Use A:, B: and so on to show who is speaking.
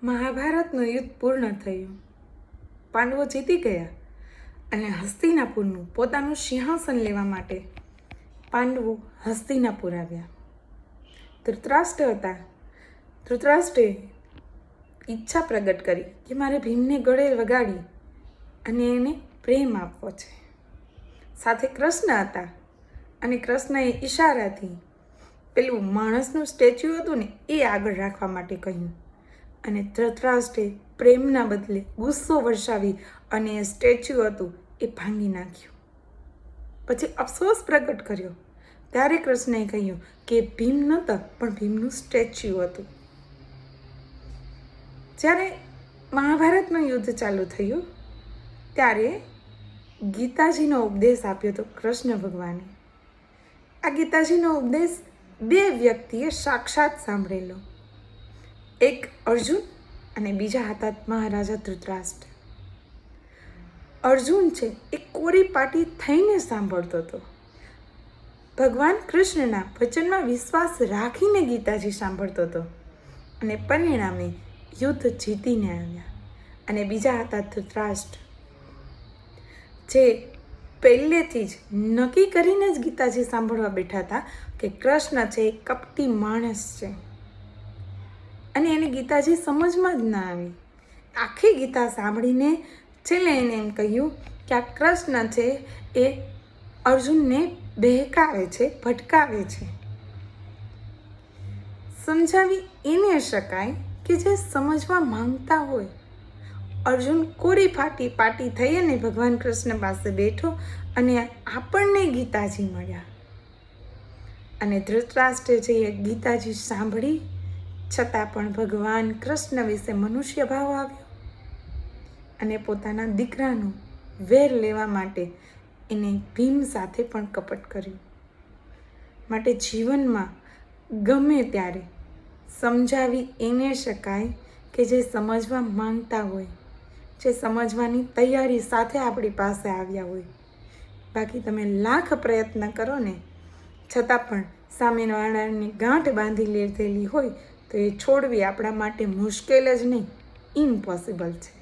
A: મહાભારતનું યુદ્ધ પૂર્ણ થયું. પાંડવો જીતી ગયા અને હસ્તિનાપુરનું પોતાનું સિંહાસન લેવા માટે પાંડવો હસ્તિનાપુર આવ્યા. ધૃતરાષ્ટ્ર હતા. ધૃતરાષ્ટ્રે ઈચ્છા પ્રગટ કરી કે મારે ભીમને ગળે વગાડી અને એને પ્રેમ આપવો છે. સાથે કૃષ્ણ હતા અને કૃષ્ણએ ઈશારાથી પેલું માણસનું સ્ટેચ્યુ હતું ને એ આગળ રાખવા માટે કહ્યું. અને ધૃતરાષ્ટ્રે પ્રેમના બદલે ગુસ્સો વરસાવી અને એ સ્ટેચ્યુ હતું એ ભાંગી નાખ્યું. પછી અફસોસ પ્રગટ કર્યો. ત્યારે કૃષ્ણએ કહ્યું કે ભીમ નહોતા પણ ભીમનું સ્ટેચ્યુ હતું. જ્યારે મહાભારતનું યુદ્ધ ચાલુ થયું ત્યારે ગીતાજીનો ઉપદેશ આપ્યો હતો કૃષ્ણ ભગવાને. આ ગીતાજીનો ઉપદેશ બે વ્યક્તિએ સાક્ષાત સાંભળેલો. એક અર્જુન અને બીજા હતા મહારાજા ધૃતરાષ્ટ્ર. અર્જુન છે એ કોરી પાટી થઈને સાંભળતો હતો. ભગવાન કૃષ્ણના વચનમાં વિશ્વાસ રાખીને ગીતાજી સાંભળતો હતો અને પરિણામે યુદ્ધ જીતીને આવ્યા. અને બીજા હતા ધૃતરાષ્ટ્ર, જે પહેલેથી જ નક્કી કરીને જ ગીતાજી સાંભળવા બેઠા હતા કે કૃષ્ણ છે એ કપટી માણસ છે અને એને ગીતાજી સમજમાં જ ના આવી. આખી ગીતા સાંભળીને છેલ્લે એને એમ કહ્યું કે આ કૃષ્ણ છે એ અર્જુનને બહેકાવે છે, ભટકાવે છે. સમજાવી એને શકાય કે જે સમજવા માંગતા હોય. અર્જુન કોરી પાટી થઈ અને ભગવાન કૃષ્ણ પાસે બેઠો અને આપણને ગીતાજી મળ્યા. અને ધૃતરાષ્ટ્રે જે ગીતાજી સાંભળી છતાં પણ ભગવાન કૃષ્ણ વિશે મનુષ્ય ભાવ આવ્યો અને પોતાના દીકરાનો વેર લેવા માટે એને ભીમ સાથે પણ કપટ કર્યું. માટે જીવનમાં ગમે ત્યારે સમજાવી એને શકાય કે જે સમજવા માંગતા હોય, જે સમજવાની તૈયારી સાથે આપણી પાસે આવ્યા હોય. બાકી તમે લાખ પ્રયત્ન કરો ને છતાં પણ સામેવાળાની ગાંઠ બાંધી લીધેલી હોય તો એ છોડવી આપણા માટે મુશ્કેલ જ નહીં, ઇમ્પોસિબલ છે.